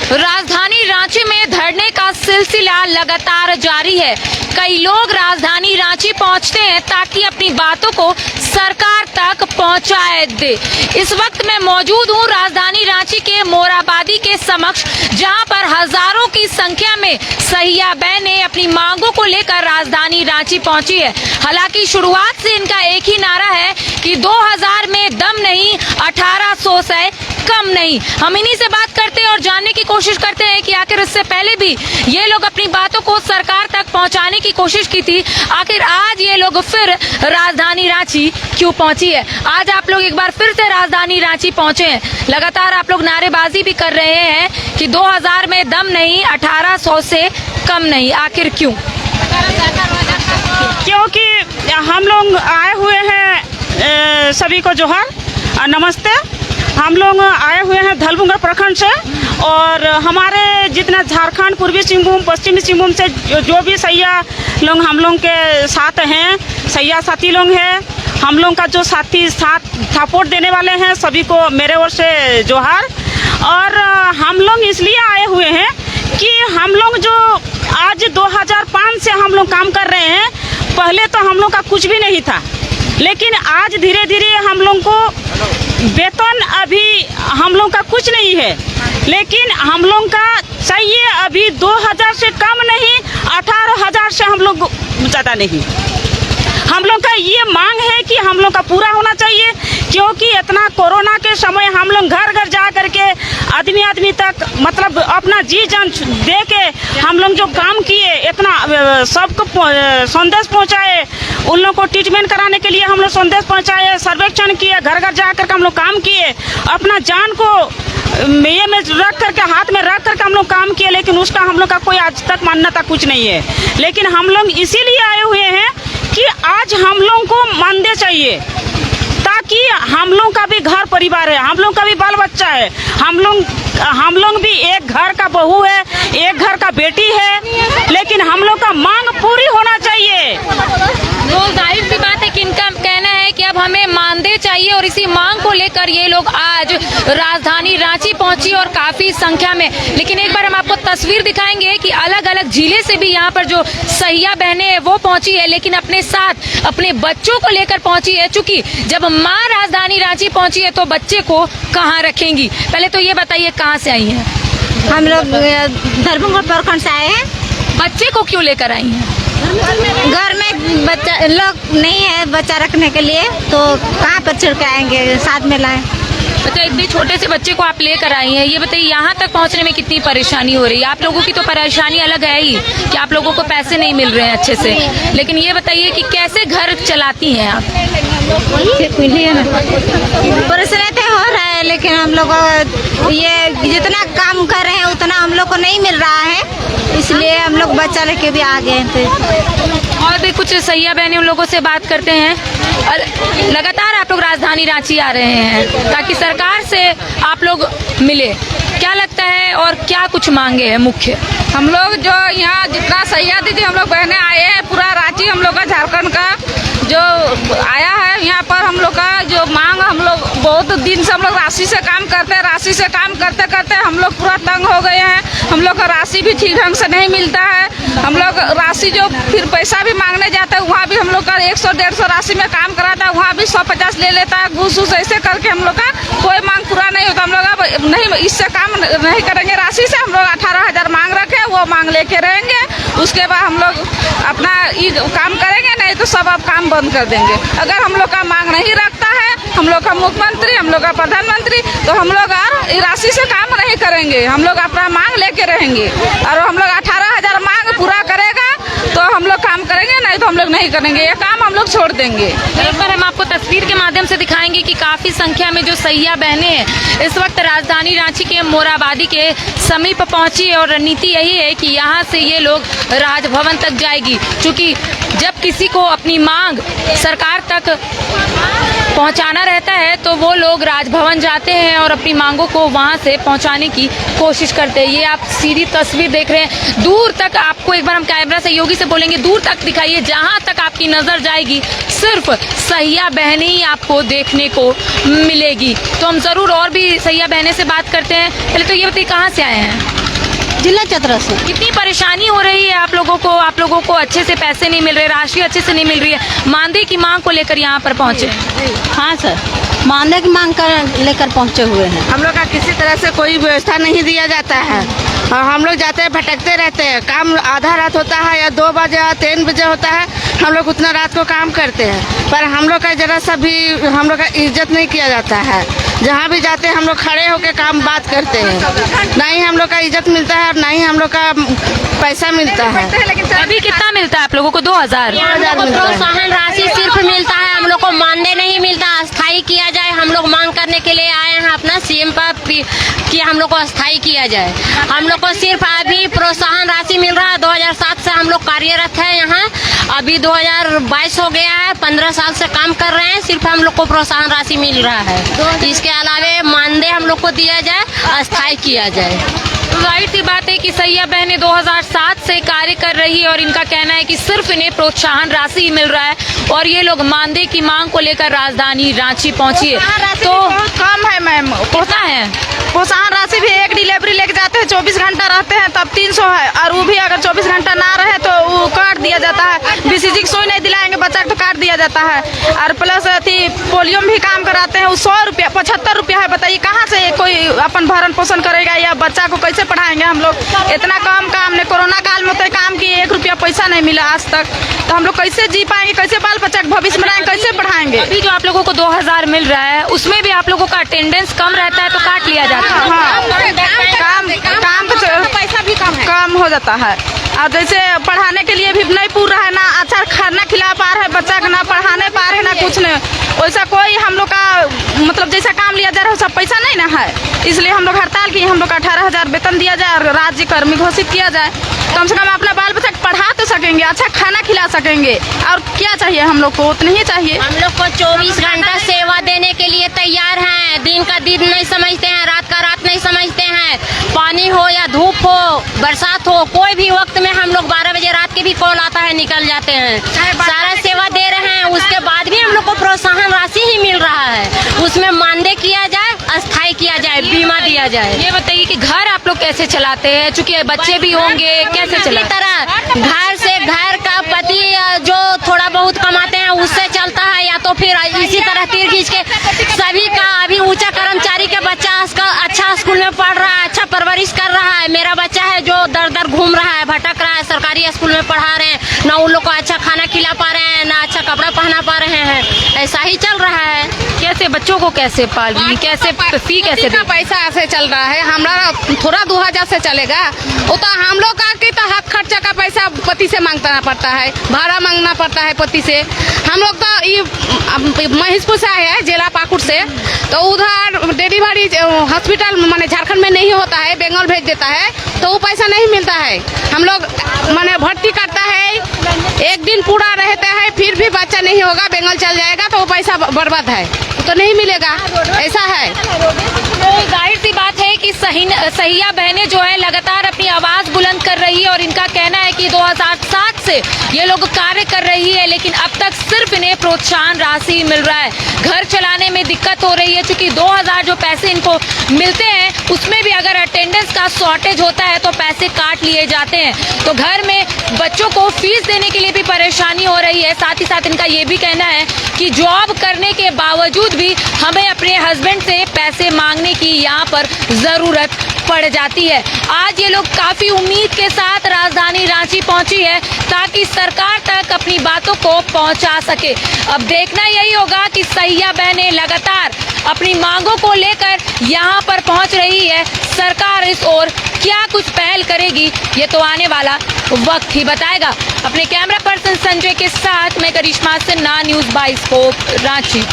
राजधानी रांची में धरने का सिलसिला लगातार जारी है। कई लोग राजधानी रांची पहुंचते हैं ताकि अपनी बातों को सरकार तक पहुंचाए दे। इस वक्त मैं मौजूद हूं राजधानी रांची के मोराबादी के समक्ष, जहां पर हजारों की संख्या में सहिया बहनें अपनी मांगों को लेकर राजधानी रांची पहुंची है। हालांकि शुरुआत से इनका एक ही नारा है कि 2000 में दम नहीं, 1800 से कम नहीं। हम इन्हीं से बात करते हैं और जानने की कोशिश करते हैं कि आखिर इससे पहले भी ये लोग अपनी बातों को सरकार तक पहुंचाने की कोशिश की थी, आखिर आज ये लोग फिर राजधानी रांची क्यों पहुंची है। आज आप लोग एक बार फिर से राजधानी रांची पहुंचे हैं। लगातार आप लोग नारेबाजी भी कर रहे हैं कि 2000 में दम नहीं, 1800 से कम नहीं। आखिर क्यों? क्योंकि हम लोग आए हुए हैं, सभी को जोहार, नमस्ते। हम लोग आए हुए हैं धलबुंगर प्रखंड से, और हमारे जितना झारखंड, पूर्वी सिंहभूम, पश्चिमी सिंहभूम से जो भी सैया लोग हम लोग के साथ हैं, सैया साथी लोग हैं, हम लोग का जो साथी साथ सपोर्ट देने वाले हैं, सभी को मेरे ओर से जोहार। और हम लोग इसलिए आए हुए हैं कि हम लोग जो आज 2005 से हम लोग काम कर रहे हैं, पहले तो हम लोग का कुछ भी नहीं था, लेकिन आज धीरे धीरे हम लोग को वेतन अभी हम लोग का कुछ नहीं है, लेकिन हम लोग का चाहिए अभी 2000 से कम नहीं, 18,000 से हम लोग ज़्यादा नहीं। हम लोग का ये मांग है कि हम लोग का पूरा होना चाहिए, क्योंकि इतना कोरोना के समय हम लोग घर घर जा करके आदमी तक मतलब अपना जी जान दे के हम लोग जो काम किए, इतना सबको संदेश पहुंचाए, उन लोगों को ट्रीटमेंट कराने के लिए हम लोग संदेश पहुंचाए, सर्वेक्षण किए, घर घर जा करके हम लोग काम किए, अपना जान को ये में रख करके, हाथ में रख करके हम लोग काम किए, लेकिन उसका हम लोग का कोई आज तक मान्यता कुछ नहीं है। लेकिन हम लोग इसीलिए आए हुए हैं कि आज हम लोग को मानदेय चाहिए, ताकि हम लोग का भी घर परिवार है, हम लोग का भी बाल बच्चा है, हम लोग भी एक घर का बहू है, एक घर का बेटी है, लेकिन हम लोग का मांग पूरी होना चाहिए। तो जाहिर सी बात है कि इनका कहना है कि अब हमें मानदेय चाहिए, और इसी मांग को लेकर ये लोग आज राजधानी रांची पहुंची और काफी संख्या में। लेकिन एक बार हम आपको तस्वीर दिखाएंगे कि अलग अलग जिले से भी यहाँ पर जो सहिया बहनें हैं वो पहुंची है, लेकिन अपने साथ अपने बच्चों को लेकर पहुंची है। चूंकि जब माँ राजधानी रांची पहुंची है तो बच्चे को कहाँ रखेंगी? पहले तो ये बताइए कहाँ से आई हैं? हम लोग धलबुंगर प्रखंड से आए हैं। बच्चे को क्यों लेकर आई हैं? घर में बच्चा लोग नहीं है बच्चा रखने के लिए, तो कहाँ पर छिड़ के आएंगे, साथ में लाएं। अच्छा, इतने छोटे से बच्चे को आप लेकर आई हैं, ये बताइए यहाँ तक पहुँचने में कितनी परेशानी हो रही है? आप लोगों की तो परेशानी अलग है ही कि आप लोगों को पैसे नहीं मिल रहे हैं अच्छे से, लेकिन ये बताइए कि कैसे घर चलाती हैं आप? परेशानी तो हो रहा है, लेकिन हम लोग ये जितना काम कर रहे हैं उतना हम लोग को नहीं मिल रहा है, इसलिए हम लोग बच्चा लेके भी आ गए थे। और भी कुछ सहिया बहनें उन लोगों से बात करते हैं। लगातार आप लोग राजधानी रांची आ रहे हैं ताकि सरकार से आप लोग मिले, क्या लगता है और क्या कुछ मांगे हैं मुख्य? हम लोग जो यहाँ जितना सहिया दीदी हम लोग बहने आए हैं, पूरा रांची हम लोग का, झारखंड का जो आया है, यहाँ पर हम लोग का जो मांग, हम लोग बहुत दिन से हम लोग राशि से काम करते हैं, राशि से काम करते करते हम लोग पूरा तंग हो गए हैं। हम लोग का राशि भी ठीक ढंग से नहीं मिलता है। हम लोग राशि जो फिर पैसा भी मांगने जाते हैं, वहाँ भी हम लोग का 100-150 राशि में काम कराता है, वहाँ भी 150 ले लेता है घूस घूस, ऐसे करके हम लोग का कोई मांग पूरा नहीं होता। हम लोग अब नहीं, इससे काम नहीं करेंगे राशि से। हम लोग 18,000 मांग रखे, वो मांग लेके रहेंगे, उसके बाद हम लोग अपना काम करेंगे, नहीं तो सब अब काम बंद कर देंगे। अगर हम लोग का मांग नहीं रखता है हम लोग का मुख्यमंत्री, हम लोग का प्रधानमंत्री, तो हम लोग राशि से काम नहीं करेंगे, हम लोग अपना मांग लेके रहेंगे। और हम लोग 18,000 मांग पूरा करेगा तो हम लोग काम करेंगे, नहीं तो हम लोग नहीं करेंगे, ये काम हम लोग छोड़ देंगे। एक बार हम आपको तस्वीर के माध्यम से दिखाएंगे कि काफी संख्या में जो सहिया बहनें हैं इस वक्त राजधानी रांची के मोराबादी के समीप पहुंची है, और रणनीति यही है कि यहाँ से ये लोग राजभवन तक जाएगी। क्योंकि जब किसी को अपनी मांग सरकार तक पहुंचाना रहता है तो वो लोग राजभवन जाते हैं और अपनी मांगों को वहां से पहुंचाने की कोशिश करते हैं। ये आप सीधी तस्वीर देख रहे हैं, दूर तक आपको, एक बार हम कैमरा सहयोगी से बोलेंगे दूर तक दिखाइए, जहां तक आपकी नजर जाएगी सिर्फ सहिया बहनें ही आपको देखने को मिलेगी। तो हम जरूर और भी सहिया बहनें से बात करते हैं। पहले तो ये बताइए कहाँ से आए हैं? जिला चतरा से। कितनी परेशानी हो रही है आप लोगों को अच्छे से पैसे नहीं मिल रहे, राशि अच्छे से नहीं मिल रही है, मानदेय की मांग को लेकर यहाँ पर पहुंचे? हाँ सर, मानदेय की मांग कर लेकर पहुँचे हुए हैं। हम लोग का किसी तरह से कोई व्यवस्था नहीं दिया जाता है और हम लोग जाते हैं भटकते रहते हैं। काम आधा रात होता है या 2 बजे या 3 बजे होता है, हम लोग उतना रात को काम करते हैं, पर हम लोग का जरा सा भी हम लोग का इज्जत नहीं किया जाता है। जहाँ भी जाते हैं हम लोग खड़े होकर काम बात करते हैं, ना ही हम लोग का इज्जत मिलता है और ना ही हम लोग का पैसा मिलता है। अभी कितना मिलता है आप लोगों को? 2000 मिलता है। प्रोत्साहन राशि सिर्फ मिलता है, हम लोग को मानदेय नहीं मिलता। अस्थायी किया जाए, हम लोग मांग करने के लिए आए हैं अपना सीएम पर कि हम लोग को अस्थायी किया जाए। हम लोग को सिर्फ अभी प्रोत्साहन राशि मिल रहा है। 2007 से हम लोग कार्यरत है यहाँ, अभी 2022 हो गया है, 15 साल से काम कर रहे हैं, सिर्फ हम लोग को प्रोत्साहन राशि मिल रहा है। इसके अलावा मानदेय हम लोग को दिया जाए, अस्थायी किया जाए। तो जाहिर सी बात है कि सैया बहनें 2007 से कार्य कर रही है और इनका कहना है कि सिर्फ इन्हें प्रोत्साहन राशि ही मिल रहा है और ये लोग मानदेय की मांग को लेकर राजधानी रांची पहुंची है। तो बहुत कम है मैम, कितना है? प्रोत्साहन राशि भी एक डिलीवरी लेके जाते हैं, 24 घंटा रहते हैं तब 300 है, और वो भी अगर 24 घंटा ना रहे तो वो काट दिया जाता है। बीसीजी की सुई नहीं दिलाएंगे बच्चा तो काट दिया जाता है। और प्लस अथी पोलियो में भी काम कराते हैं, वो 100 रुपया 75 रुपया है। बताइए कहाँ से कोई अपन भरण पोषण करेगा या बच्चा को कैसे पढ़ाएंगे हम लोग? इतना कम काम ने कोरोना काल में तो काम किए, 1 रुपया पैसा नहीं मिला आज तक, तो हम लोग कैसे जी पाएंगे, कैसे बाल बच्चा का भविष्य बनाएंगे, कैसे पढ़ाएंगे? अभी जो आप लोगों को 2000 मिल रहा है उसमें भी आप लोगों का अटेंडेंस कम रहता है तो काट लिया जाता है। हाँ, काम का पैसा भी कम हो जाता है। और जैसे पढ़ाने के लिए भी नहीं पूरा है, ना अच्छा खाना खिला पा रहे बच्चा का, ना पढ़ाने पा रहे, ना कुछ नहीं। वैसा कोई हम लोग का मतलब जैसा काम लिया जा रहा है सब पैसा नहीं ना है, इसलिए हम लोग हड़ताल किए। हम लोग का 18,000 वेतन दिया जाए और राज्य कर्मी घोषित किया जाए, कम से कम अपना बाल बच्चा को पढ़ा तो सकेंगे, अच्छा खाना खिला सकेंगे। और क्या चाहिए हम लोग को? उतना ही चाहिए। हम लोग को 24 घंटा सेवा देने के लिए तैयार हैं। दिन का दिन नहीं समझते हैं, रात का रात नहीं समझते हैं। पानी हो या धूप हो, बरसात हो, कोई भी वक्त में हम लोग 12 बजे रात के भी कॉल आता है, निकल जाते हैं। सारा सेवा दे रहे हैं, उसके बाद भी हम लोग को प्रोत्साहन राशि ही मिल रहा है। उसमें मानदेय किया जाए, अस्थायी किया जाए, बीमा दिया जाए। ये बताइए कि घर आप लोग कैसे चलाते हैं? चूंकि बच्चे भी होंगे, कैसे चलाते तरह घर से घर का पति जो थोड़ा बहुत कमाते हैं उससे चलता है, या तो फिर इसी तरह तीर खींच के सभी का। अभी ऊंचा कर्मचारी के बच्चा अच्छा स्कूल में पढ़ रहा है, अच्छा परवरिश कर रहा है। मेरा बच्चा है जो दर दर घूम रहा है, भटक रहा है, सरकारी स्कूल में पढ़ा रहे हैं, ना उन लोग को अच्छा खाना खिला पा रहे हैं, ना अच्छा कपड़ा पहना पा रहे हैं। ऐसा ही चल रहा है। कैसे बच्चों को कैसे पाल रही, कैसे फी कैसे का पैसा ऐसे चल रहा है? हमारा थोड़ा 2000 से चलेगा, वो तो हम लोग का की तो हक खर्चा का पैसा पति से मांगना पड़ता है, भाड़ा मांगना पड़ता है पति से। हम लोग तो ये महेशपुर से आए हैं, जिला पाकुड़ से, तो उधर डिलीवरी हॉस्पिटल माने झारखंड में नहीं होता है, बंगाल भेज देता है, तो वो पैसा नहीं मिलता है। हम लोग माने भर्ती करता है, 1 दिन पूरा रहता है, फिर भी बच्चा नहीं होगा, बंगाल चल जाएगा, तो वो पैसा बर्बाद है, तो नहीं मिलेगा। ऐसा है। तो जाहिर सी बात है कि सहिया बहनें जो है लगातार अपनी आवाज बुलंद कर रही है और इनका कहना है कि 2007 से ये लोग कार्य कर रही है, लेकिन अब तक सिर्फ इन्हें प्रोत्साहन राशि मिल रहा है। घर चलाने में दिक्कत हो रही है, क्योंकि 2000 जो पैसे इनको मिलते हैं उसमें भी अगर अटेंडेंस का शॉर्टेज होता है तो पैसे काट लिए जाते हैं। तो घर में बच्चों को फीस देने के लिए भी परेशानी हो रही है। साथ ही साथ इनका ये भी कहना है कि जॉब करने के बावजूद भी हमें अपने हस्बैंड से पैसे मांगने की यहाँ पर जरूरत पड़ जाती है। आज ये लोग काफी उम्मीद के साथ राजधानी रांची पहुंची है ताकि सरकार तक अपनी बातों को पहुंचा सके। अब देखना यही होगा कि सहिया बहनें लगातार अपनी मांगों को लेकर यहाँ पर पहुंच रही है। सरकार इस ओर क्या कुछ पहल करेगी ये तो आने वाला वक्त ही बताएगा। अपने कैमरा पर्सन संजय के साथ मैं करिश्मा सिन्हा, न्यूज़ 22 रांची।